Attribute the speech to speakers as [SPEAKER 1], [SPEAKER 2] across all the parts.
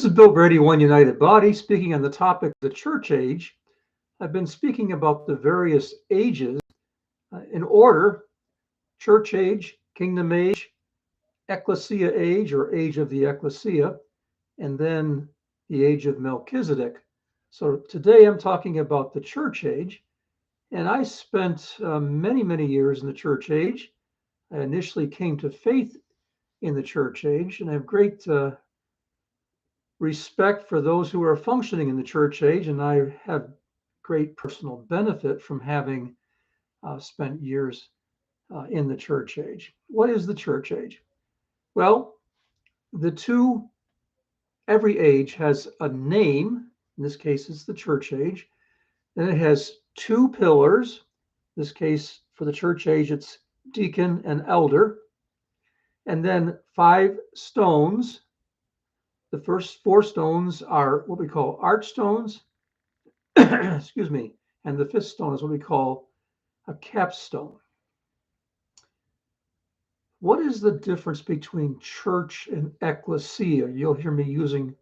[SPEAKER 1] This is Bill Grady, One United Body, speaking on the topic of the church age. I've been speaking about the various ages in order: church age, kingdom age, ecclesia age or age of the ecclesia, and then the age of Melchizedek. So today I'm talking about the church age, and I spent many years in the church age. I initially came to faith in the church age, and I have great respect for those who are functioning in the church age, and I have great personal benefit from having spent years in the church age. What is the church age? Well, every age has a name. In this case, it's the church age. Then it has two pillars. In this case, for the church age, it's deacon and elder. And then 5 stones. The first 4 stones are what we call archstones. Excuse me. And the 5th stone is what we call a capstone. What is the difference between church and ecclesia? You'll hear me using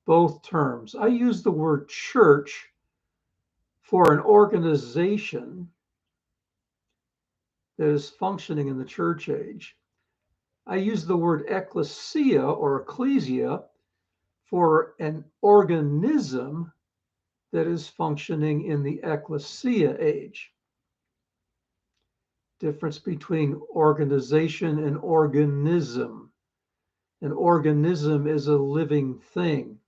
[SPEAKER 1] both terms. I use the word church for an organization that is functioning in the church age. I use the word ecclesia or ecclesia for an organism that is functioning in the ecclesia age. Difference between organization and organism. An organism is a living thing.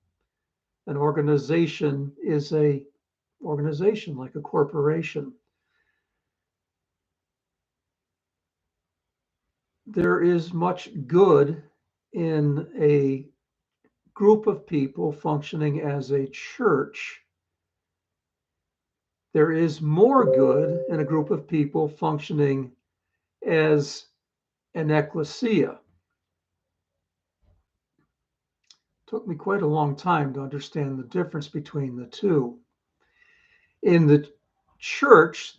[SPEAKER 1] An organization is an organization like a corporation. There is much good in a group of people functioning as a church. There is more good in a group of people functioning as an ecclesia. It took me quite a long time to understand the difference between the two. In the church,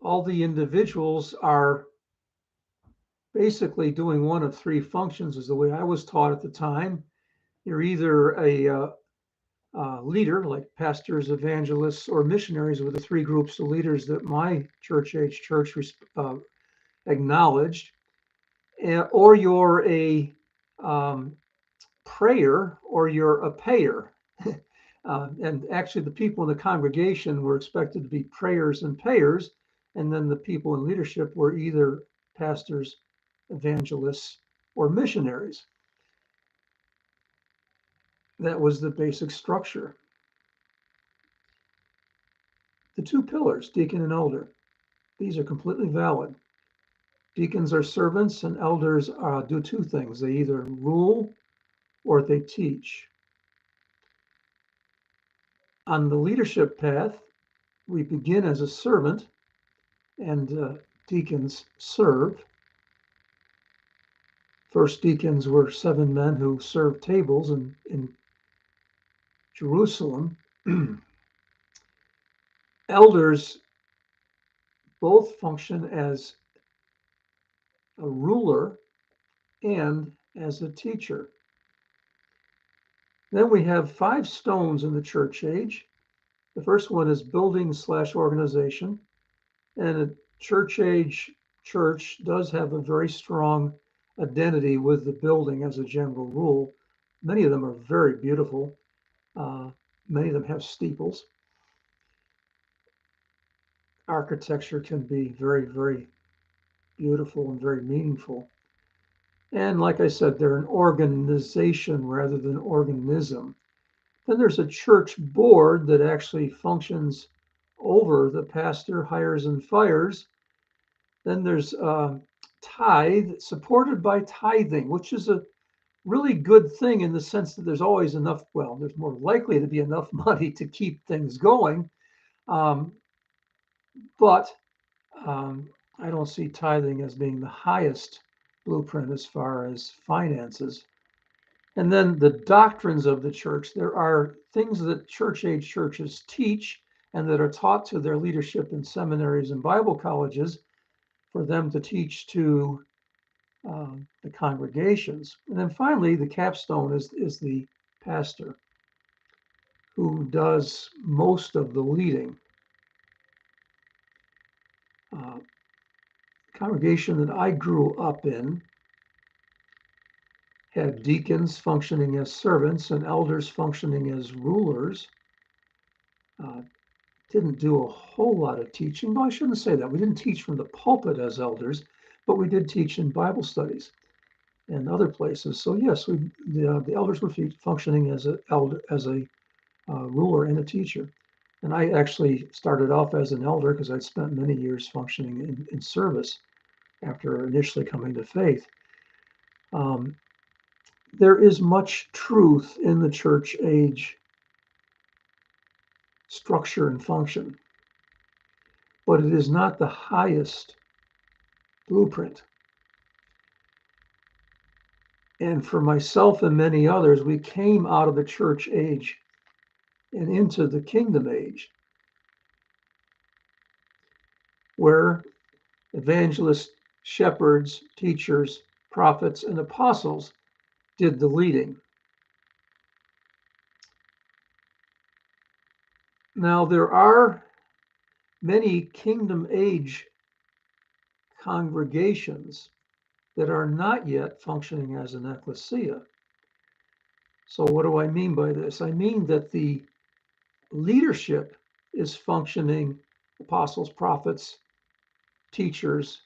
[SPEAKER 1] all the individuals are basically doing one of 3 functions, is the way I was taught at the time. You're either a leader, like pastors, evangelists, or missionaries, were the 3 groups of leaders that my church age church acknowledged, or you're a prayer, or you're a payer. And actually, the people in the congregation were expected to be prayers and payers, and then the people in leadership were either pastors, evangelists, or missionaries. That was the basic structure. The 2 pillars, deacon and elder, these are completely valid. Deacons are servants, and elders do 2 things. They either rule or they teach. On the leadership path, we begin as a servant, and deacons serve. First deacons were 7 men who served tables in Jerusalem. Elders both function as a ruler and as a teacher. Then we have 5 stones in the church age. The first one is building/organization. And a church age church does have a very strong identity with the building as a general rule. Many of them are very beautiful. Many of them have steeples. Architecture can be very beautiful and very meaningful. And like I said, they're an organization rather than organism. Then there's a church board that actually functions over the pastor, hires and fires. Then there's tithe, supported by tithing, which is a really good thing in the sense that there's always enough, well, there's more likely to be enough money to keep things going. But I don't see tithing as being the highest blueprint as far as finances. And then the doctrines of the church. There are things that church age churches teach and that are taught to their leadership in seminaries and Bible colleges for them to teach to the congregations. And then finally, the capstone is the pastor who does most of the leading. Congregation that I grew up in had deacons functioning as servants and elders functioning as rulers. Didn't do a whole lot of teaching. No, I shouldn't say that. We didn't teach from the pulpit as elders, but we did teach in Bible studies and other places. So yes, the elders were functioning as a ruler and a teacher. And I actually started off as an elder because I'd spent many years functioning in service after initially coming to faith. There is much truth in the church age structure and function, but it is not the highest blueprint. And for myself and many others, we came out of the church age and into the kingdom age, where evangelists, shepherds, teachers, prophets, and apostles did the leading. Now, there are many kingdom age congregations that are not yet functioning as an ecclesia. So what do I mean by this? I mean that the leadership is functioning, apostles, prophets, teachers,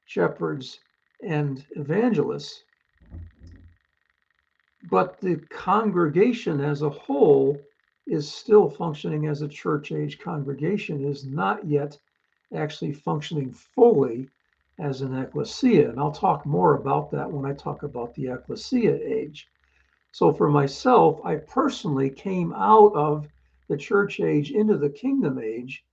[SPEAKER 1] shepherds, and evangelists, but the congregation as a whole is still functioning as a church age congregation, is not yet actually functioning fully as an ecclesia. And I'll talk more about that when I talk about the ecclesia age. So for myself, I personally came out of the church age into the kingdom age,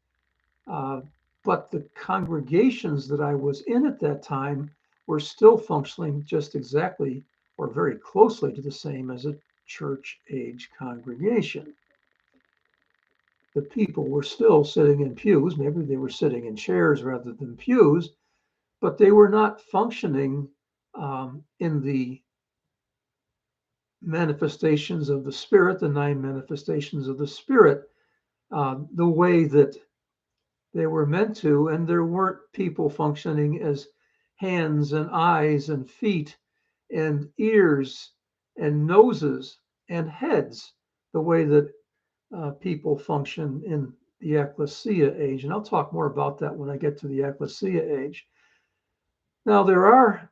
[SPEAKER 1] but the congregations that I was in at that time were still functioning just exactly or very closely to the same as a church age congregation. The people were still sitting in pews. Maybe they were sitting in chairs rather than pews, but they were not functioning in the manifestations of the Spirit, the 9 manifestations of the Spirit, the way that they were meant to. And there weren't people functioning as hands and eyes and feet and ears and noses and heads, the way that people function in the ecclesia age. And I'll talk more about that when I get to the ecclesia age. Now, there are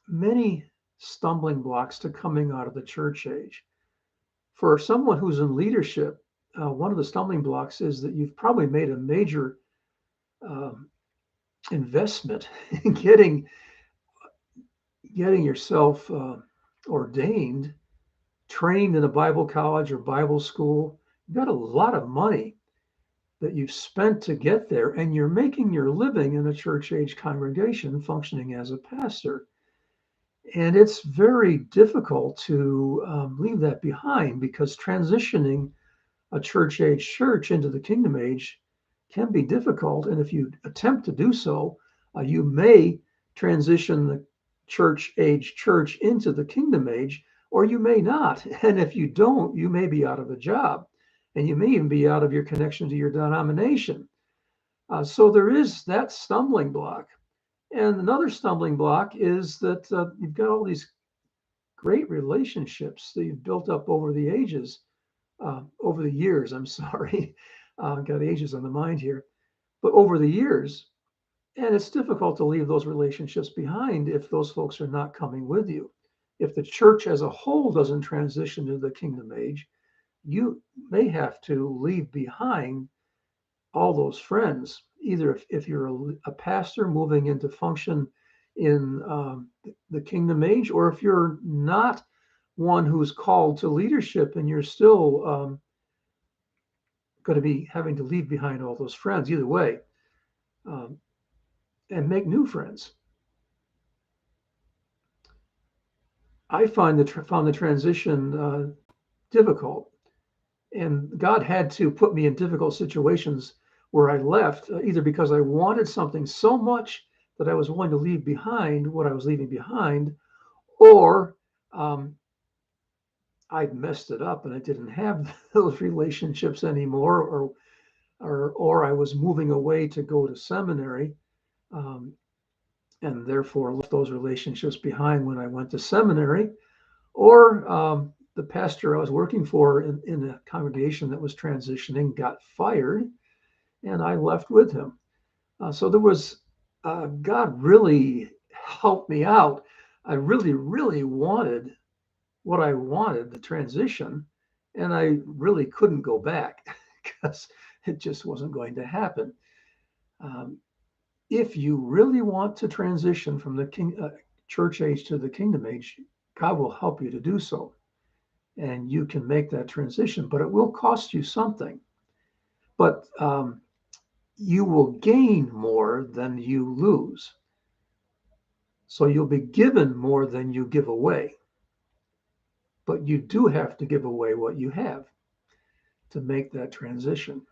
[SPEAKER 1] many stumbling blocks to coming out of the church age. For someone who's in leadership, one of the stumbling blocks is that you've probably made a major investment in getting yourself ordained, trained in a Bible college or Bible school. You've got a lot of money that you've spent to get there, and you're making your living in a church age congregation functioning as a pastor. And it's very difficult to leave that behind, because transitioning a church age church into the kingdom age can be difficult. And if you attempt to do so, you may transition the church age church into the kingdom age, or you may not. And if you don't, you may be out of a job, and you may even be out of your connection to your denomination. So there is that stumbling block. And another stumbling block is that you've got all these great relationships that you've built up over the ages, over the years. I'm sorry, got ages on the mind here, but over the years. And it's difficult to leave those relationships behind if those folks are not coming with you. If the church as a whole doesn't transition to the kingdom age, you may have to leave behind all those friends, either if you're a pastor moving into function in the kingdom age, or if you're not one who's called to leadership and you're still going to be having to leave behind all those friends. Either way, and make new friends. I found the transition difficult, and God had to put me in difficult situations where I left, either because I wanted something so much that I was willing to leave behind what I was leaving behind, or I'd messed it up and I didn't have those relationships anymore, or I was moving away to go to seminary, um, and therefore left those relationships behind when I went to seminary, or the pastor I was working for in a congregation that was transitioning got fired, and I left with him. So there was, God really helped me out. I really, really wanted what I wanted, the transition, and I really couldn't go back because it just wasn't going to happen. Um, if you really want to transition from the church age to the kingdom age, God will help you to do so. And you can make that transition, but it will cost you something. But you will gain more than you lose. So you'll be given more than you give away. But you do have to give away what you have to make that transition.